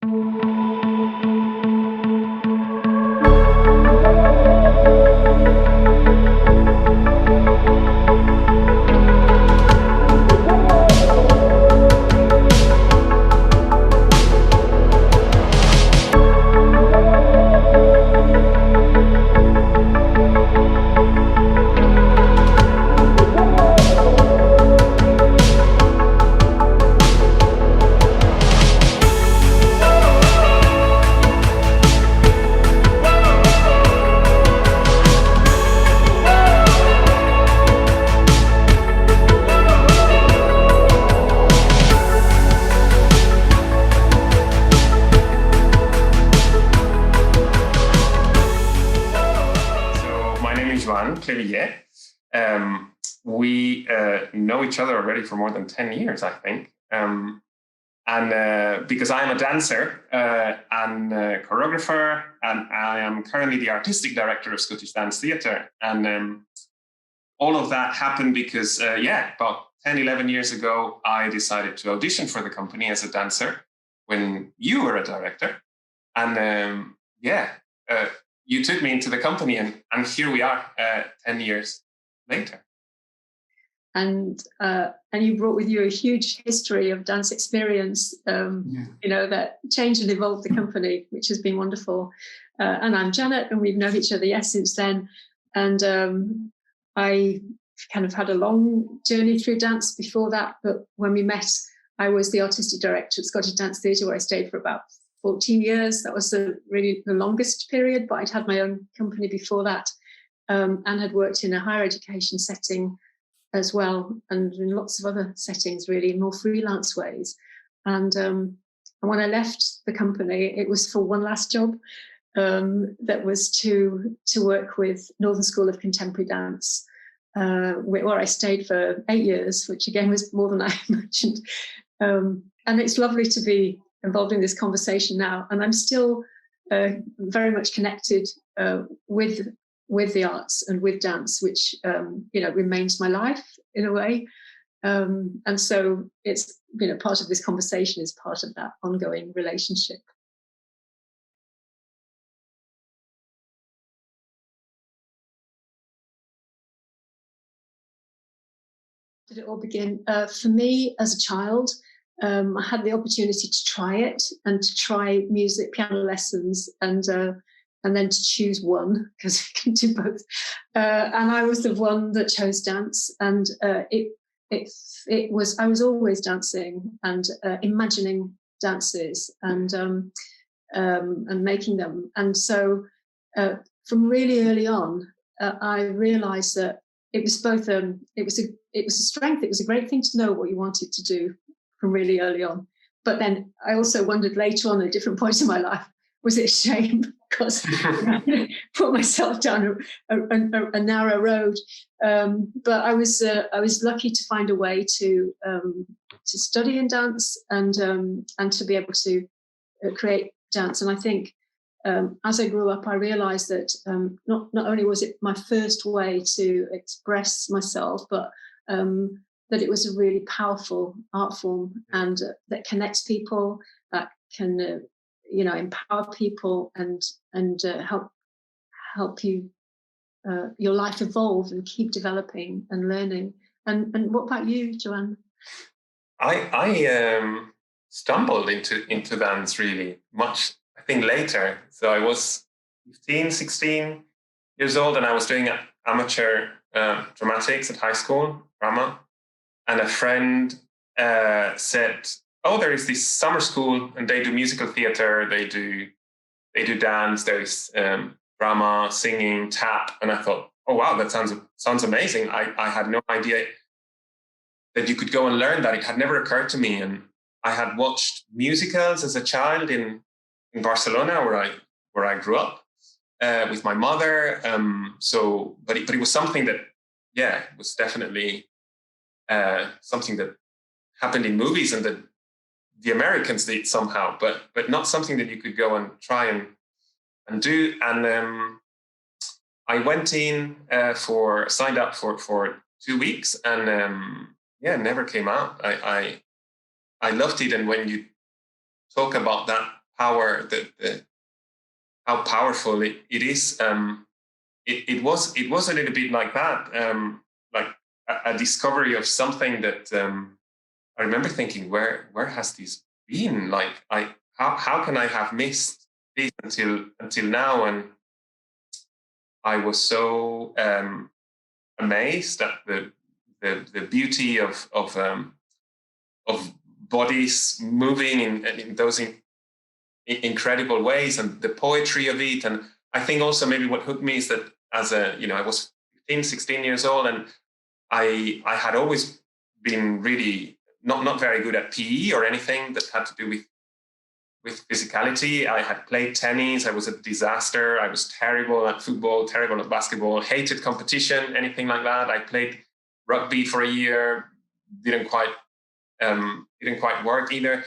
Joan, we know each other already for more than 10 years, I think. And because I am a dancer and a choreographer, and I am currently the artistic director of Scottish Dance Theatre. And all of that happened because, about 10, 11 years ago, I decided to audition for the company as a dancer when you were a director. And you took me into the company, and here we are 10 years later. And you brought with you a huge history of dance experience, that changed and evolved the company, which has been wonderful. And I'm Janet, and we've known each other, since then. And I kind of had a long journey through dance before that. But when we met, I was the artistic director at Scottish Dance Theatre, where I stayed for about 14 years. That was really the longest period, but I'd had my own company before that, and had worked in a higher education setting as well, and in lots of other settings, really, in more freelance ways. And when I left the company, it was for one last job, that was to work with Northern School of Contemporary Dance, where I stayed for 8 years, which again was more than I imagined. And it's lovely to be involved in this conversation now, and I'm still very much connected with the arts and with dance, which remains my life in a way, and so it's part of this conversation is part of that ongoing relationship. Did it all begin? For me, as a child, I had the opportunity to try it, and to try music, piano lessons, and then to choose one, because I can do both. And I was the one that chose dance, and I was always dancing and imagining dances and making them. And so from really early on, I realised that it was both it was a strength. It was a great thing to know what you wanted to do from really early on. But then I also wondered later on, at different points in my life, was it a shame because I put myself down a narrow road? But I was lucky to find a way to study in dance and to be able to create dance. And I think as I grew up, I realised that not only was it my first way to express myself, but that it was a really powerful art form, and that connects people, that can empower people and help you your life evolve and keep developing and learning. And what about you, Joanne? I stumbled into dance really much, I think, later. So I was 15, 16 years old, and I was doing amateur dramatics at high school, drama. And a friend said, "Oh, there is this summer school, and they do musical theatre. They do dance. There's drama, singing, tap." And I thought, "Oh wow, that sounds amazing." I had no idea that you could go and learn that. It had never occurred to me. And I had watched musicals as a child in Barcelona, where I grew up with my mother. But it was something that, was definitely something that happened in movies and that the Americans did somehow, but not something that you could go and try and do. And I went in signed up for 2 weeks, and never came out. I loved it. And when you talk about that power, how powerful it is. It was a little bit like that, like a discovery of something that I remember thinking, where has this been? Like, how can I have missed this until now? And I was so amazed at the beauty of bodies moving in those incredible ways, and the poetry of it. And I think also maybe what hooked me is that I was 15, 16 years old, and I had always been really not very good at PE or anything that had to do with physicality. I had played tennis. I was a disaster. I was terrible at football, terrible at basketball, hated competition, anything like that. I played rugby for a year, didn't quite work either.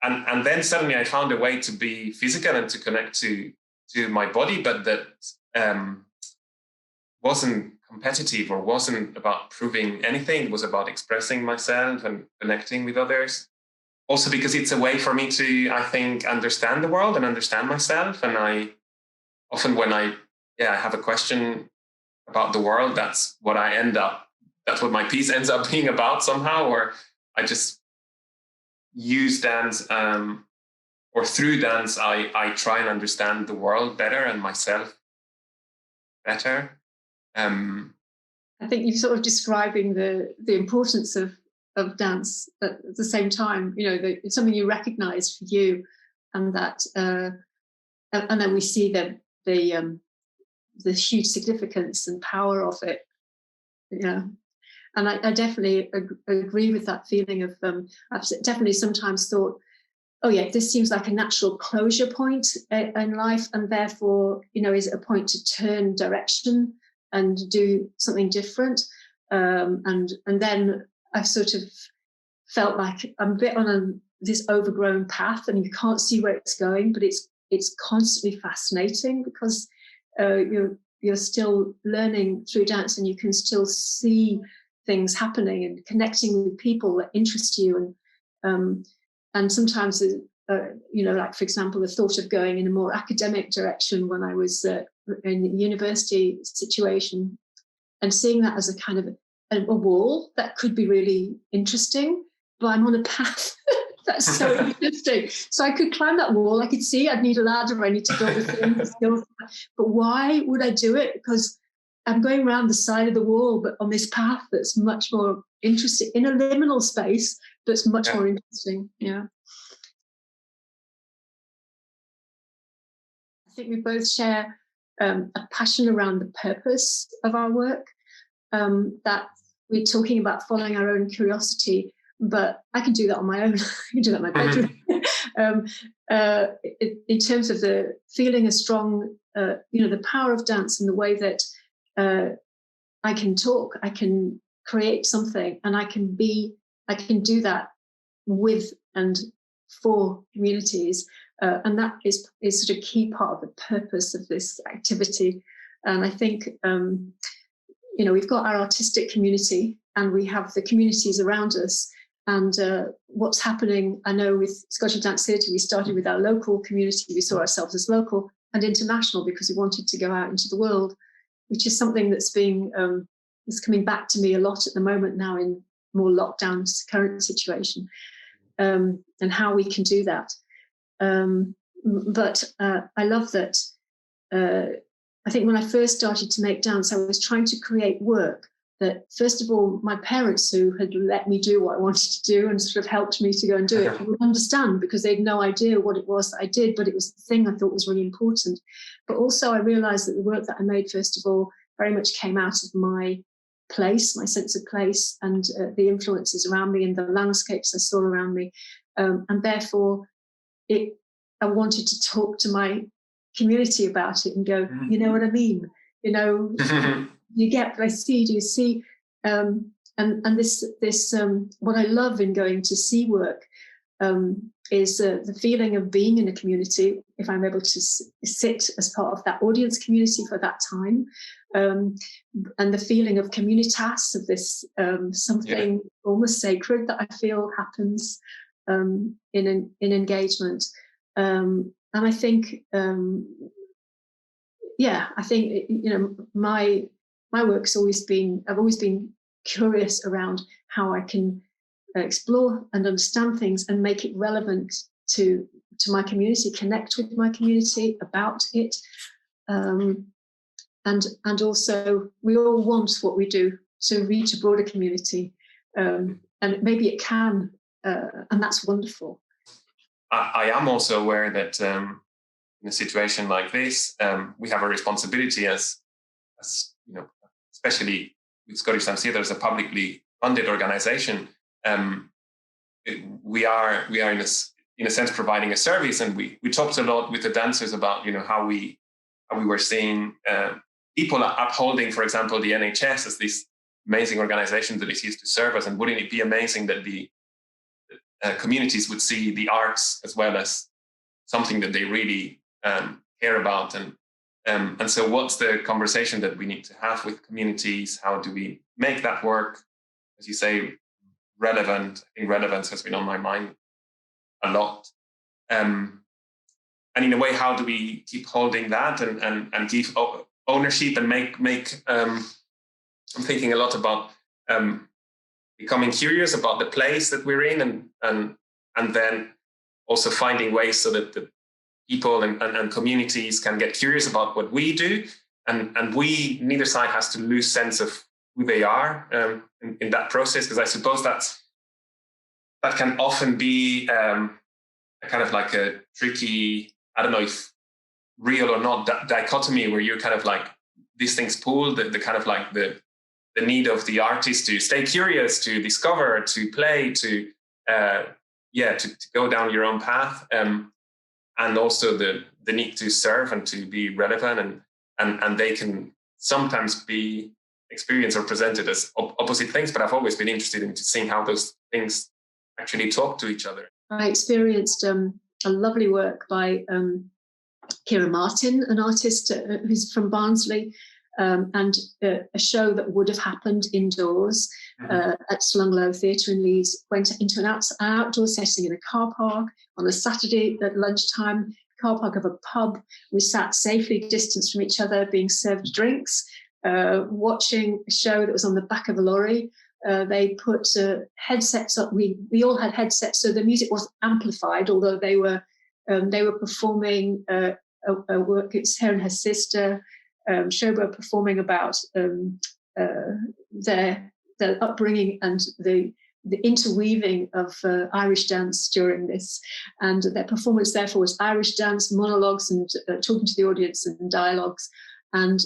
And then suddenly I found a way to be physical and to connect to my body, but that wasn't competitive or wasn't about proving anything. It was about expressing myself and connecting with others. Also because it's a way for me to, I think, understand the world and understand myself. And I often, when I have a question about the world, that's what my piece ends up being about somehow, or I just use dance, or through dance, I try and understand the world better and myself better. I think you're sort of describing the importance of dance at the same time. It's something you recognise for you, and that, and then we see the huge significance and power of it. And I definitely agree with that feeling of, I've definitely sometimes thought, oh yeah, this seems like a natural closure point in life, and therefore, is it a point to turn direction and do something different? And then I've sort of felt like I'm a bit on this overgrown path, and you can't see where it's going, but it's constantly fascinating because you're still learning through dance, and you can still see things happening and connecting with people that interest you. And sometimes, like, for example, the thought of going in a more academic direction when I was in a university situation, and seeing that as a kind of a wall that could be really interesting, but I'm on a path that's so interesting. So I could climb that wall. I could see I'd need a ladder. I need to build the skills. But why would I do it? Because I'm going around the side of the wall, but on this path that's much more interesting, in a liminal space that's much more interesting. Yeah. I think we both share a passion around the purpose of our work, that we're talking about following our own curiosity, but I can do that on my own. I can do that in my bedroom. In terms of the feeling a strong, the power of dance and the way that I can talk, I can create something, and I can do that with and for communities. And that is sort of a key part of the purpose of this activity. And I think, we've got our artistic community, and we have the communities around us. And what's happening, I know with Scottish Dance Theatre, we started with our local community. We saw ourselves as local and international because we wanted to go out into the world, which is something that's is coming back to me a lot at the moment now in more lockdowns current situation, and how we can do that. But I love that. I think when I first started to make dance, I was trying to create work that, first of all, my parents, who had let me do what I wanted to do and sort of helped me to go and do it, would understand, because they had no idea what it was that I did, but it was the thing I thought was really important. But also I realised that the work that I made, first of all, very much came out of my place, my sense of place, and the influences around me and the landscapes I saw around me. And therefore, I wanted to talk to my community about it and go, you know what I mean? You get what I see, do you see? And this what I love in going to see work is the feeling of being in a community, if I'm able to sit as part of that audience community for that time, and the feeling of communitas, of this something almost sacred that I feel happens in engagement. And I think, I think, my work's always been, I've always been curious around how I can explore and understand things and make it relevant to my community, connect with my community about it. And also, we all want what we do to reach a broader community. And maybe it can, and that's wonderful. I am also aware that in a situation like this, we have a responsibility as especially with Scottish Dance Theatre as a publicly funded organisation. We are in a sense providing a service, and we talked a lot with the dancers about how we were seeing people upholding, for example, the NHS as this amazing organisation that it is to serve us, and wouldn't it be amazing that the communities would see the arts as well as something that they really care about, and so what's the conversation that we need to have with communities? How do we make that work? As you say, relevant. I think relevance has been on my mind a lot. And in a way, how do we keep holding that and give ownership and make I'm thinking a lot about becoming curious about the place that we're in, and then also finding ways so that the people and communities can get curious about what we do, and neither side has to lose sense of who they are in that process, because I suppose that can often be a kind of like a tricky, I don't know if real or not, dichotomy where you're kind of like these things pull, the kind of like the need of the artist to stay curious, to discover, to play, to go down your own path, and also the need to serve and to be relevant, and they can sometimes be experienced or presented as opposite things, but I've always been interested in seeing how those things actually talk to each other. I experienced a lovely work by Kira Martin, an artist who's from Barnsley, and a show that would have happened indoors at Slunglow Theatre in Leeds went into an outdoor setting in a car park on a Saturday at lunchtime, car park of a pub. We sat safely distanced from each other, being served drinks, watching a show that was on the back of a lorry. They put headsets up. We all had headsets, so the music was amplified, although they were performing a work. It's her and her sister, Shoba, performing about their upbringing and the interweaving of Irish dance during this, and their performance therefore was Irish dance, monologues, and talking to the audience and dialogues, and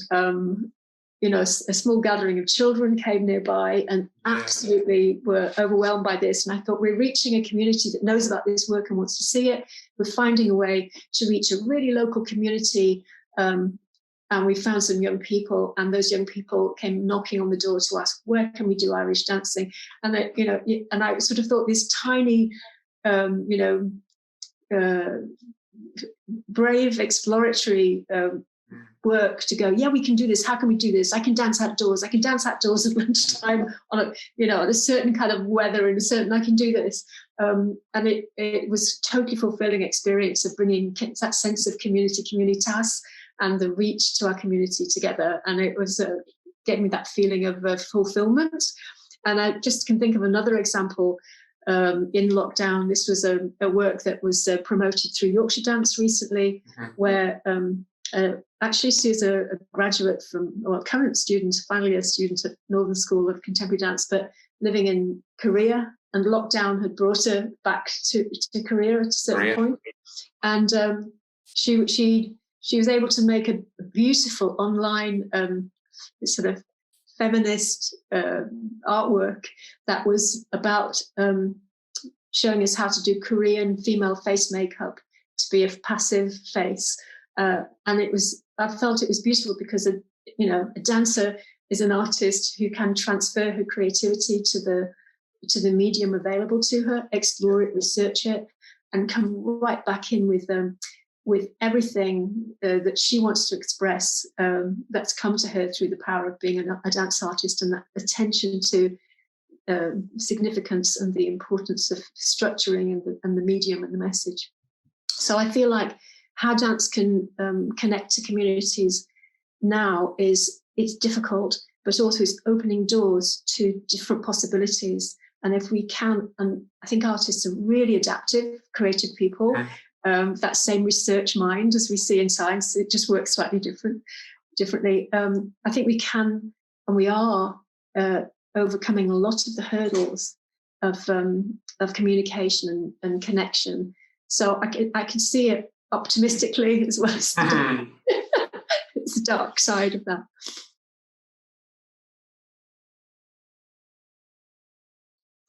a small gathering of children came nearby and absolutely were overwhelmed by this. And I thought, we're reaching a community that knows about this work and wants to see it. We're finding a way to reach a really local community. And we found some young people, and those young people came knocking on the door to ask, where can we do Irish dancing? And I sort of thought this tiny, brave, exploratory work to go, yeah, we can do this. How can we do this? I can dance outdoors. I can dance outdoors at lunchtime on a certain kind of weather and I can do this. And it was totally fulfilling experience of bringing that sense of communitas and the reach to our community together. And it was getting me that feeling of fulfillment. And I just can think of another example in lockdown. This was a work that was promoted through Yorkshire Dance recently, where actually she's a graduate current student, finally a student at Northern School of Contemporary Dance, but living in Korea, and lockdown had brought her back to Korea at a certain point. And she was able to make a beautiful online sort of feminist artwork that was about showing us how to do Korean female face makeup to be a passive face. And I felt it was beautiful because a dancer is an artist who can transfer her creativity to the medium available to her, explore it, research it, and come right back in with everything that she wants to express, that's come to her through the power of being a dance artist, and that attention to significance and the importance of structuring and the medium and the message. So I feel like how dance can connect to communities now is, it's difficult, but also it's opening doors to different possibilities. And if we can, and I think artists are really adaptive, creative people, that same research mind as we see in science, it just works slightly differently. I think we can, and we are overcoming a lot of the hurdles of communication and connection. So I can see it optimistically as well as it's the dark side of that.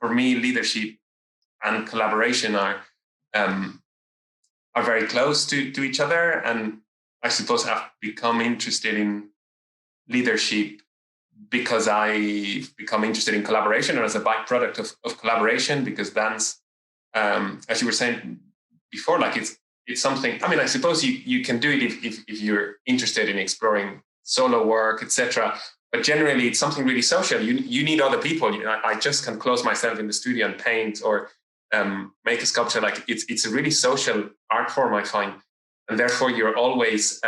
For me, leadership and collaboration are very close to each other, and I suppose I've become interested in leadership because I've become interested in collaboration, or as a byproduct of collaboration, because dance, as you were saying before, like it's something, I mean, I suppose you can do it if you're interested in exploring solo work, etc. But generally, it's something really social. You need other people. I just can close myself in the studio and paint or make a sculpture. Like it's a really social art form, I find, and therefore you're always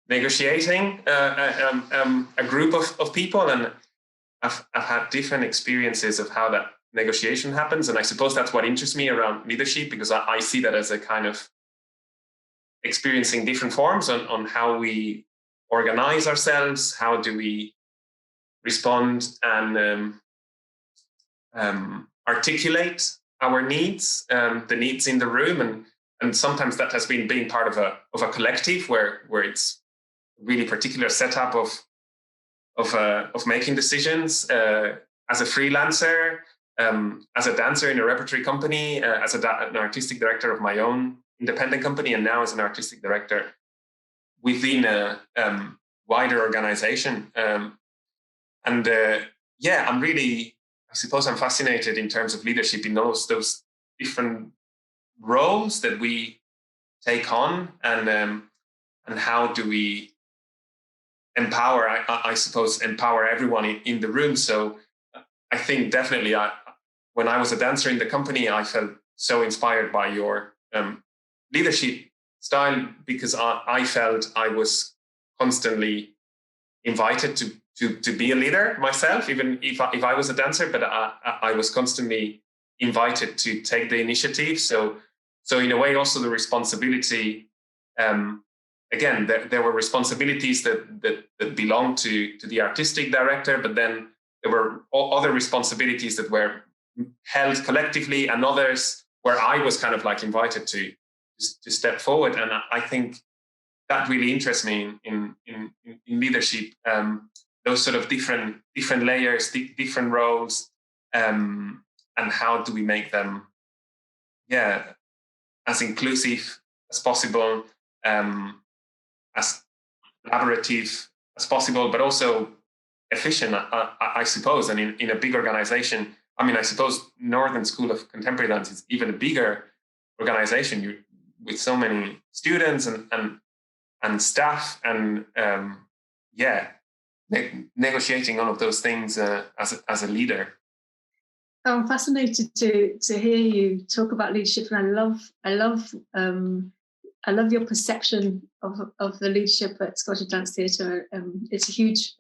negotiating a group of people. And I've had different experiences of how that negotiation happens, and I suppose that's what interests me around leadership, because I see that as a kind of experiencing different forms on how we organize ourselves, how do we respond and articulate our needs, the needs in the room, and sometimes that has been being part of a collective where it's really particular setup of making decisions as a freelancer, as a dancer in a repertory company, as an artistic director of my own independent company, and now as an artistic director within a wider organization. I'm really, I suppose I'm fascinated in terms of leadership in those different roles that we take on, and how do we empower, I suppose, empower everyone in the room. So I think definitely when I was a dancer in the company, I felt so inspired by your leadership style, because I felt I was constantly invited to be a leader myself, even if I was a dancer, but I was constantly invited to take the initiative. So in a way, also the responsibility, again, there were responsibilities that belonged to the artistic director, but then there were other responsibilities that were held collectively, and others where I was kind of like invited to step forward. And I think that really interests me in leadership, those sort of different layers, different roles, and how do we make them, as inclusive as possible, as collaborative as possible, but also efficient, I suppose. And in a big organization, I mean, I suppose Northern School of Contemporary Dance is even a bigger organization, with so many students and staff, and negotiating all of those things as a leader. I'm fascinated to hear you talk about leadership, and I love your perception of the leadership at Scottish Dance Theatre. It's a huge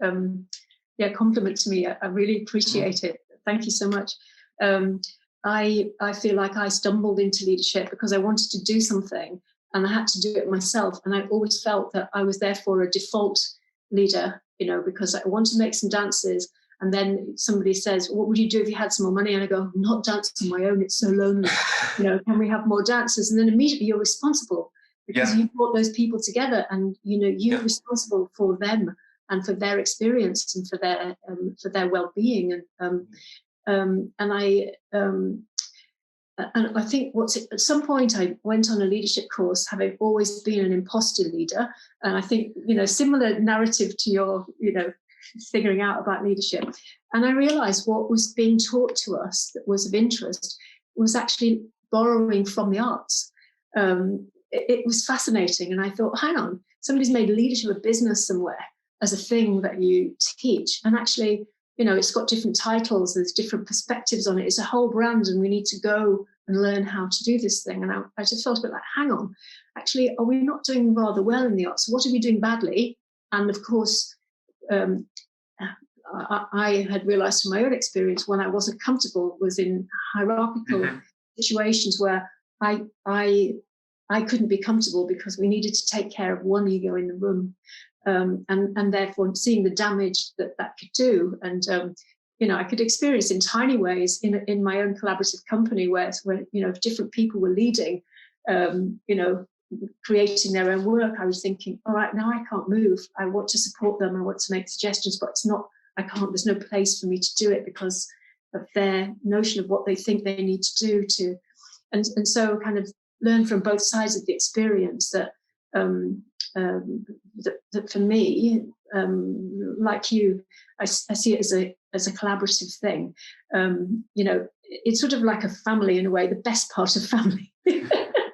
compliment to me. I really appreciate it. Thank you so much. I feel like I stumbled into leadership because I wanted to do something, and I had to do it myself. And I always felt that I was therefore a default leader, because I want to make some dances. And then somebody says, what would you do if you had some more money? And I go, not dance on my own. It's so lonely. Can we have more dancers? And then immediately you're responsible, because you brought those people together, and, you're responsible for them and for their experience and for their well-being. And I think at some point I went on a leadership course, having always been an imposter leader. And I think, similar narrative to your, figuring out about leadership. And I realized what was being taught to us that was of interest was actually borrowing from the arts. It was fascinating. And I thought, hang on, somebody's made leadership a business somewhere as a thing that you teach. And actually, it's got different titles, there's different perspectives on it. It's a whole brand, and we need to go and learn how to do this thing. And I just felt a bit like, hang on, actually, are we not doing rather well in the arts? What are we doing badly? And of course, I had realized from my own experience, when I wasn't comfortable was in hierarchical situations where I couldn't be comfortable because we needed to take care of one ego in the room, and therefore seeing the damage that could do. And I could experience in tiny ways in my own collaborative company where different people were leading, creating their own work. I was thinking, all right, now I can't move. I want to support them. I want to make suggestions, but it's not. I can't. There's no place for me to do it because of their notion of what they think they need to do to, and so kind of learn from both sides of the experience that that for me, like you, I see it as a collaborative thing. It's sort of like a family in a way, the best part of family,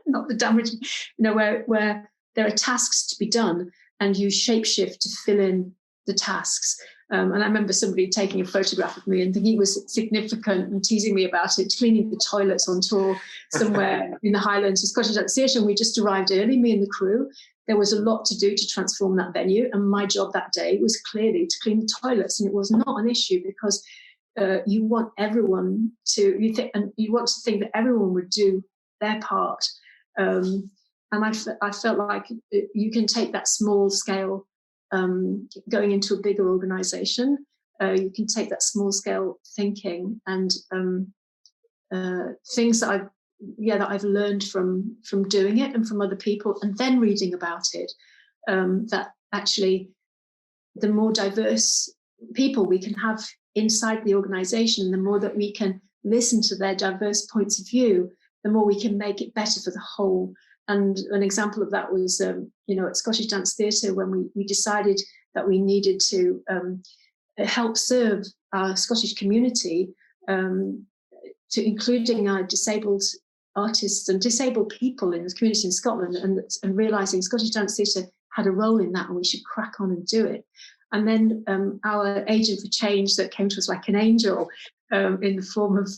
not the damage. Where there are tasks to be done, and you shapeshift to fill in the tasks. And I remember somebody taking a photograph of me and thinking it was significant and teasing me about it, cleaning the toilets on tour somewhere in the Highlands of Scottish Dance Theatre. And we just arrived early, me and the crew. There was a lot to do to transform that venue. And my job that day was clearly to clean the toilets. And it was not an issue because you want everyone to, you want to think that everyone would do their part. And I felt like you can take that small scale going into a bigger organization. You can take that small scale thinking and things that I've learned from doing it and from other people, and then reading about it, that actually the more diverse people we can have inside the organization, the more that we can listen to their diverse points of view, the more we can make it better for the whole. And an example of that was, at Scottish Dance Theatre, when we decided that we needed to help serve our Scottish community, to including our disabled artists and disabled people in the community in Scotland, and realising Scottish Dance Theatre had a role in that and we should crack on and do it. And then our agent for change that came to us like an angel in the form of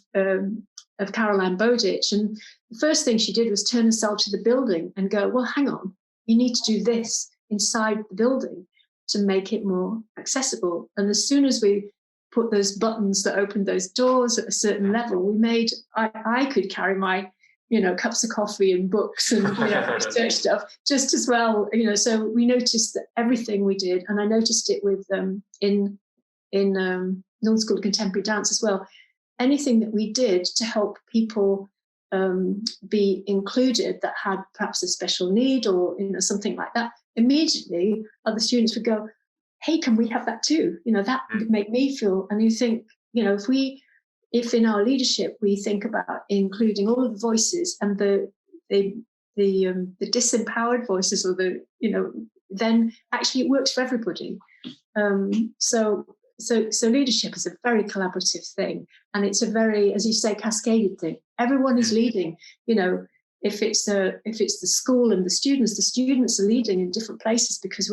Caroline Bowditch. And the first thing she did was turn herself to the building and go, well, hang on, you need to do this inside the building to make it more accessible. And as soon as we put those buttons that opened those doors at a certain level, I could carry my, cups of coffee and books and research stuff just as well. So we noticed that everything we did, and I noticed it with in Northern School of Contemporary Dance as well, anything that we did to help people be included that had perhaps a special need or something like that, immediately other students would go, hey, can we have that too? That would make me feel. And you think, if in our leadership we think about including all of the voices and the disempowered voices, or then actually it works for everybody. So leadership is a very collaborative thing, and it's a very, as you say, cascaded thing. Everyone is leading. If it's the school and the students are leading in different places because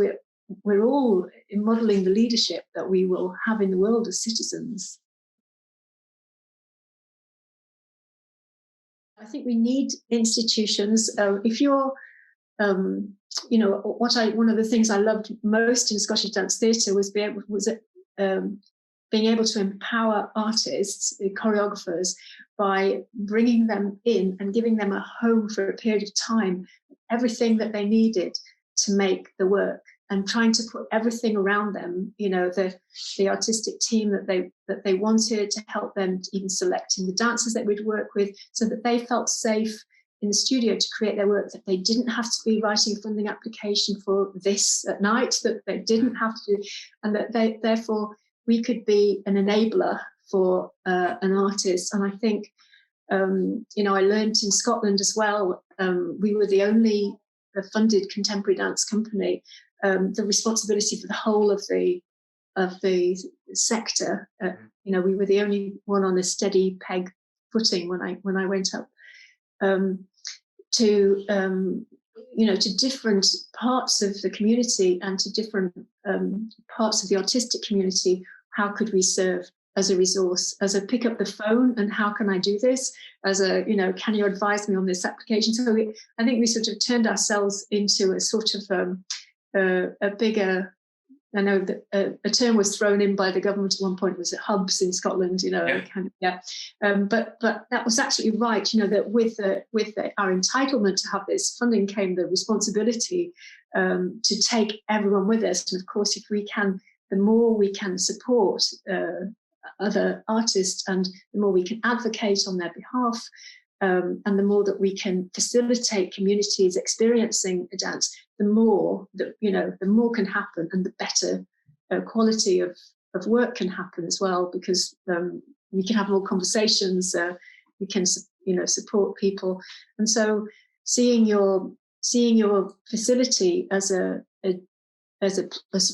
we're all modelling the leadership that we will have in the world as citizens. I think we need institutions. If you're, one of the things I loved most in Scottish Dance Theatre was being able to empower artists, choreographers, by bringing them in and giving them a home for a period of time, everything that they needed to make the work, and trying to put everything around them, the artistic team that they wanted to help them, even selecting the dancers that we'd work with, so that they felt safe in the studio to create their work, that they didn't have to be writing a funding application for this at night, that they didn't have to, and that therefore we could be an enabler for an artist. And I think, I learned in Scotland as well, we were the only funded contemporary dance company. The responsibility for the whole of the sector. We were the only one on a steady peg footing when I went up to different parts of the community and to different parts of the artistic community. How could we serve as a resource, as a pick up the phone and how can I do this, as a, can you advise me on this application? So I think we sort of turned ourselves into a sort of a bigger, I know that a term was thrown in by the government at one point, was it hubs in Scotland, but that was absolutely right, that with our entitlement to have this funding came the responsibility to take everyone with us. And of course, the more we can support other artists and the more we can advocate on their behalf, and the more that we can facilitate communities experiencing a dance, the more that, the more can happen and the better quality of work can happen as well, because we can have more conversations, we can, support people. And so seeing your facility as a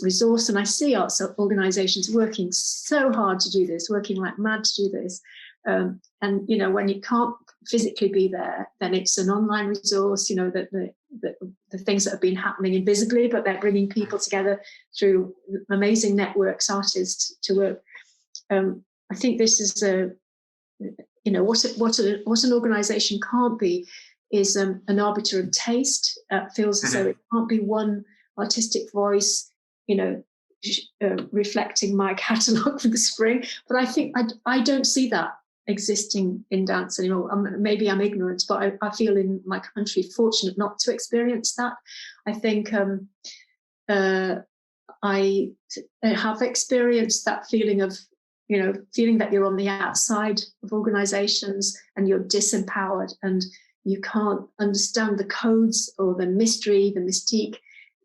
resource, and I see arts organisations working so hard to do this, working like mad to do this. And when you can't physically be there, then it's an online resource. The things that have been happening invisibly, but they're bringing people together through amazing networks, artists to work. I think this is what an organisation can't be is an arbiter of taste. Feels as though it can't be one artistic voice, reflecting my catalogue for the spring. But I think I don't see that existing in dance anymore. Maybe I'm ignorant, but I feel in my country fortunate not to experience that. I think I have experienced that feeling of, feeling that you're on the outside of organisations and you're disempowered and you can't understand the codes or the mystery, the mystique,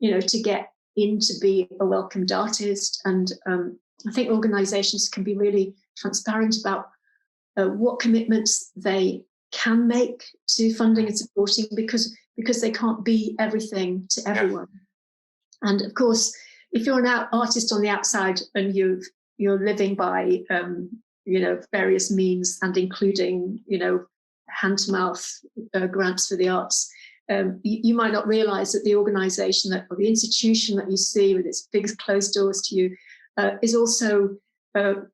to get in to be a welcomed artist. And I think organisations can be really transparent about what commitments they can make to funding and supporting, because they can't be everything to everyone. Yeah. And of course, if you're an artist on the outside and you're living by various means and including hand to mouth grants for the arts, you might not realise that the organisation or the institution that you see with its big closed doors to you is also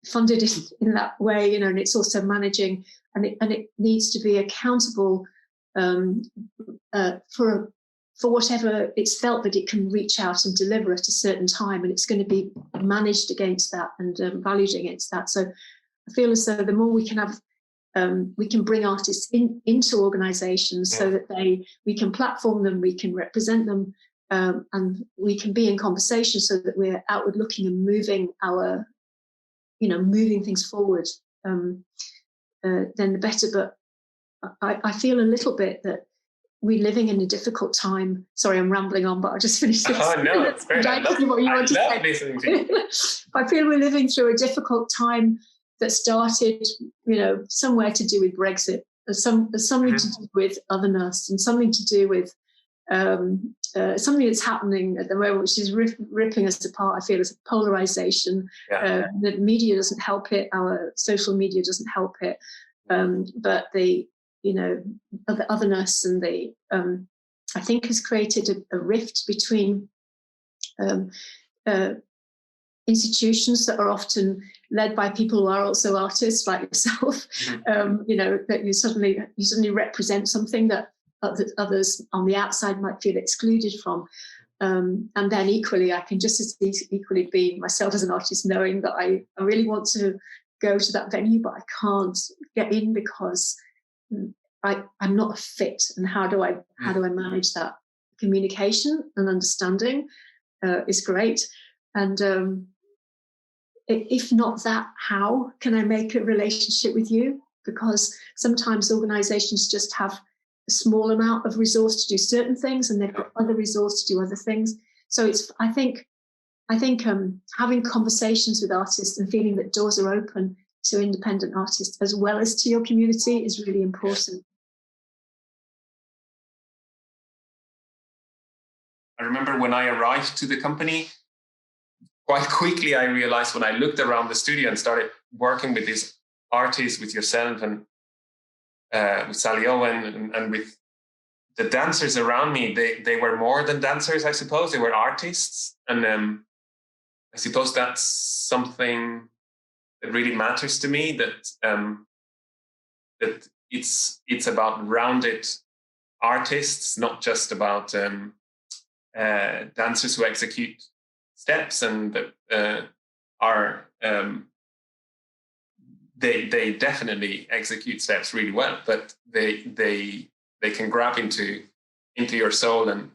funded in that way, and it's also managing, and it needs to be accountable for whatever it's felt that it can reach out and deliver at a certain time, and it's going to be managed against that and valued against that. So I feel as though the more we can have, we can bring artists into organisations so that we can platform them, we can represent them, and we can be in conversation so that we're outward looking and moving moving things forward, then the better. But I feel a little bit that we're living in a difficult time. Sorry, I'm rambling on, but I'll just finish this. Oh, no, it's great. I love listening to you. I feel we're living through a difficult time that started, somewhere to do with Brexit, something to do with otherness, and something to do with something that's happening at the moment, which is ripping us apart. I feel as a polarization. The media doesn't help it. Our social media doesn't help it. But the otherness and the I think has created a rift between institutions that are often led by people who are also artists like yourself. That you suddenly represent something that others on the outside might feel excluded from. And then equally, I can just as equally be myself as an artist, knowing that I really want to go to that venue, but I can't get in because I'm not a fit. And how do I manage that? Communication and understanding is great. And if not that, how can I make a relationship with you? Because sometimes organizations just have a small amount of resource to do certain things and they've got other resource to do other things. So I think having conversations with artists and feeling that doors are open to independent artists as well as to your community is really important. I remember when I arrived to the company, quite quickly I realized when I looked around the studio and started working with these artists, with yourself and with Sally Owen and with the dancers around me, they were more than dancers, I suppose. They were artists. And I suppose that's something that really matters to me. That it's about rounded artists, not just about dancers who execute steps and that are they definitely execute steps really well, but they can grab into your soul and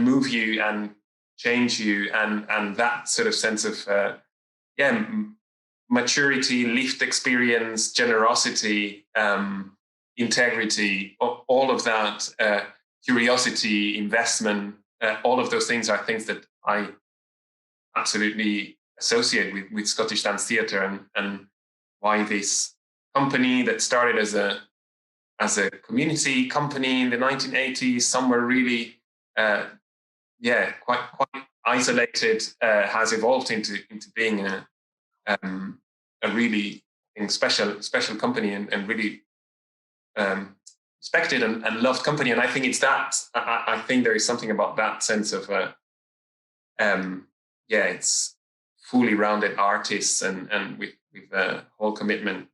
move you and change you, and that sort of sense of maturity, lived experience, generosity, integrity, all of that, curiosity, investment, all of those things are things that I absolutely associate with Scottish Dance Theatre, and why this company that started as a community company in the 1980s, somewhere really quite isolated, has evolved into being a really special company, and really respected and loved company. And I think it's that. I think there is something about that sense of it's fully rounded artists and with a whole commitment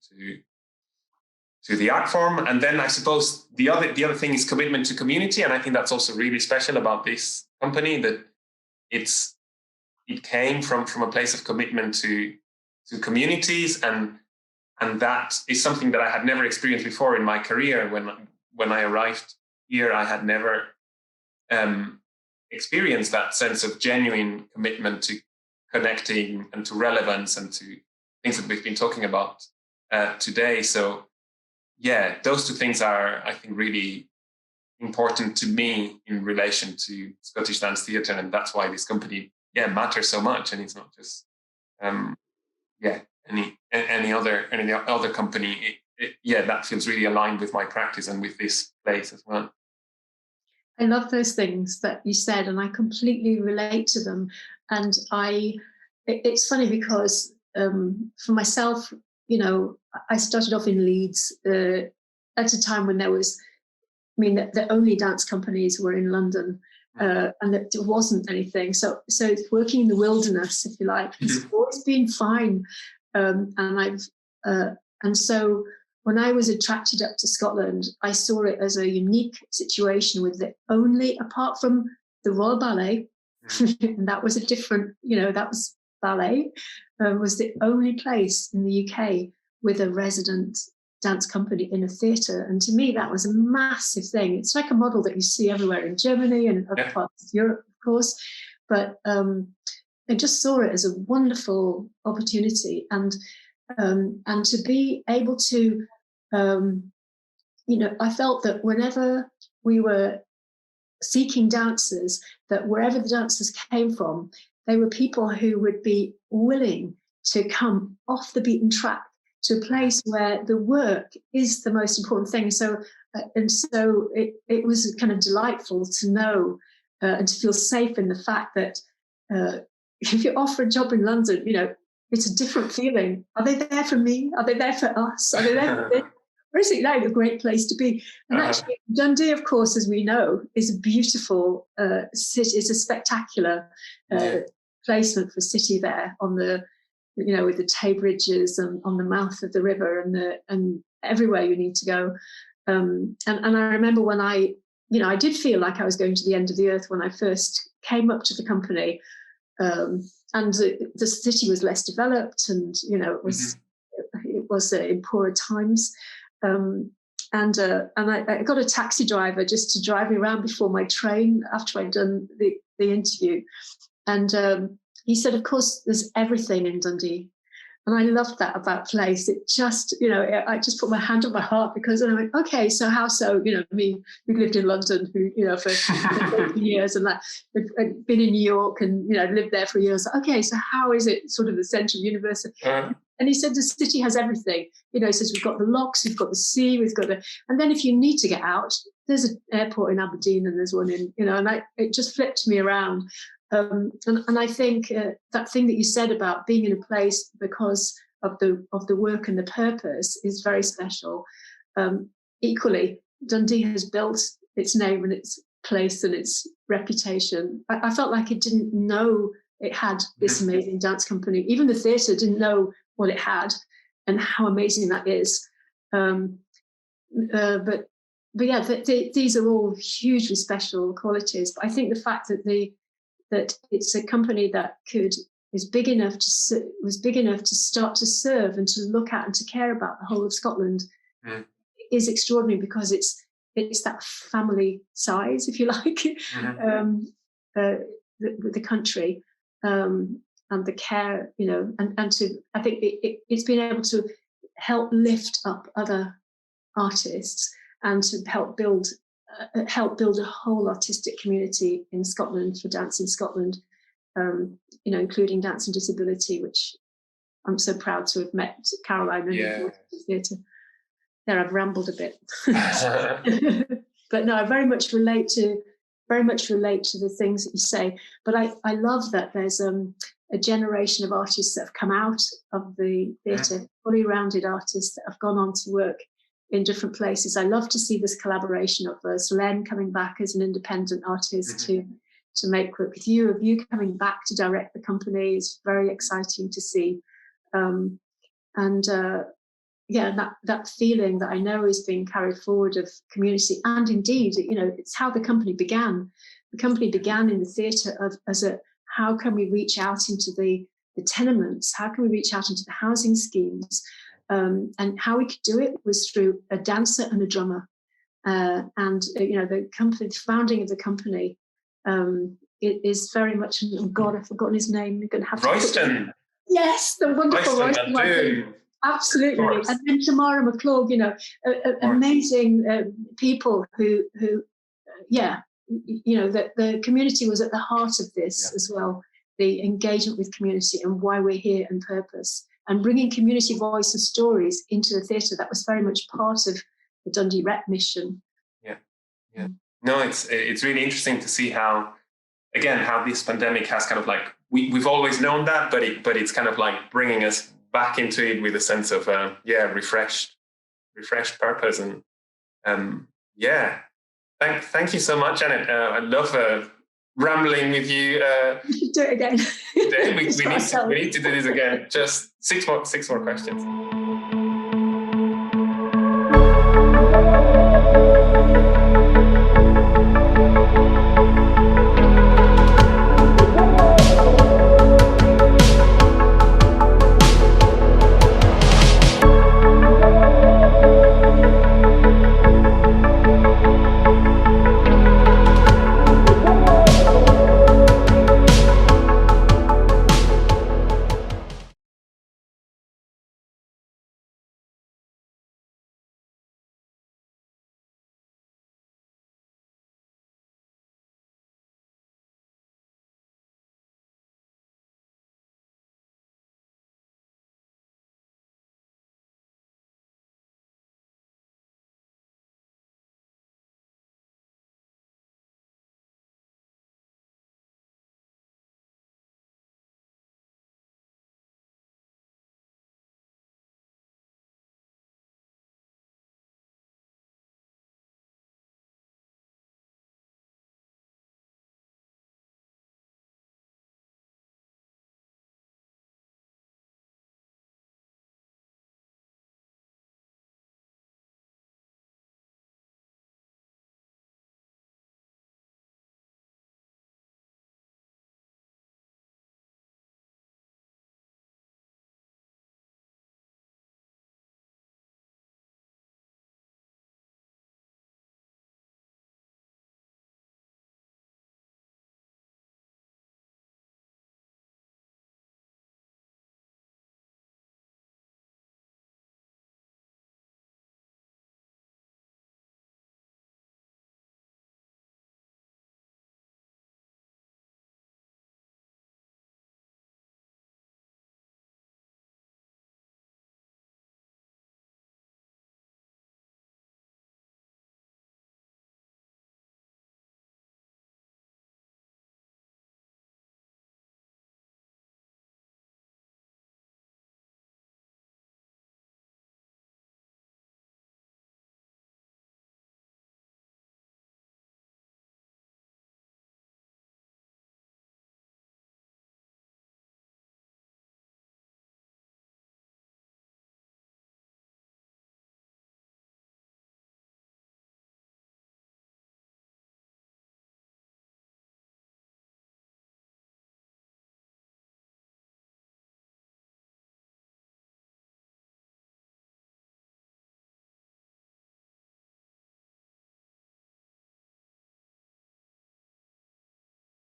to the art form. And then I suppose the other thing is commitment to community, and I think that's also really special about this company, that it came from a place of commitment to communities, and that is something that I had never experienced before in my career. When I arrived here, I had never experienced that sense of genuine commitment to connecting and to relevance and to things that we've been talking about today. So yeah, those two things are, I think, really important to me in relation to Scottish Dance Theatre, and that's why this company matters so much. And it's not just any other company. That feels really aligned with my practice and with this place as well. I love those things that you said, and I completely relate to them. And it's funny because for myself, I started off in Leeds at a time when the only dance companies were in London, and that it wasn't anything. So working in the wilderness, if you like, has always been fine. And so when I was attracted up to Scotland, I saw it as a unique situation with apart from the Royal Ballet, and that was a different, that was ballet, was the only place in the UK with a resident dance company in a theatre. And to me, that was a massive thing. It's like a model that you see everywhere in Germany and in other parts of Europe, of course. But I just saw it as a wonderful opportunity, and to be able to, I felt that whenever we were seeking dancers, that wherever the dancers came from, they were people who would be willing to come off the beaten track to a place where the work is the most important thing. So it was kind of delightful to know and to feel safe in the fact that if you offer a job in London, it's a different feeling. Are they there for me? Are they there for us? Are they there for this? Or is it like a great place to be? And actually, Dundee, of course, as we know, is a beautiful city. It's a spectacular placement for city there on the, with the Tay bridges and on the mouth of the river and everywhere you need to go. And I remember when I did feel like I was going to the end of the earth when I first came up to the company. And the city was less developed, and it was in poorer times. And I got a taxi driver just to drive me around before my train after I'd done the interview, and he said, "Of course, there's everything in Dundee." And I loved that about place. It just, I just put my hand on my heart, because I went, okay, so how so? Me, who lived in London, for 50 years, and I'd been in New York and, lived there for years. Okay, so how is it sort of the centre of university? And he said the city has everything. He says we've got the locks, we've got the sea, we've got and then if you need to get out, there's an airport in Aberdeen and there's one in, and it just flipped me around. And I think that thing that you said about being in a place because of the work and the purpose is very special. Equally, Dundee has built its name and its place and its reputation. I felt like it didn't know it had this amazing dance company. Even the theatre didn't know what it had. and how amazing that is. But yeah, these are all hugely special qualities. But I think the fact that it's a company that was big enough to start to serve and to look at and to care about the whole of Scotland is extraordinary, because it's that family size, if you like, the country, and the care, and to, I think it's been able to help lift up other artists and to help build a whole artistic community in Scotland for dance in Scotland, including Dance and Disability, which I'm so proud to have met Caroline in the theatre. There, I've rambled a bit, but no, I very much relate to the things that you say. But I love that there's a generation of artists that have come out of the theatre, fully rounded artists that have gone on to work in different places. I love to see this collaboration of Selene coming back as an independent artist to make work with you, of you coming back to direct the company is very exciting to see. That feeling that I know is being carried forward of community, and indeed, it's how the company began. The company began in the theatre as how can we reach out into the tenements? How can we reach out into the housing schemes? And how we could do it was through a dancer and a drummer. The founding of the company it is very much, oh God, I've forgotten his name. You're going to have Royston. Yes, the wonderful Royston. Absolutely. And then Tamara McClure, amazing people who that the community was at the heart of this as well. The engagement with community and why we're here and purpose, and bringing community voice and stories into the theatre. That was very much part of the Dundee Rep mission. Yeah. No, it's really interesting to see how this pandemic has kind of like, we've always known that, but it's kind of like bringing us back into it with a sense of refreshed purpose. And thank you so much, Janet. I love rambling with you. We should do it again. Today. We need to do this again. Just six more questions.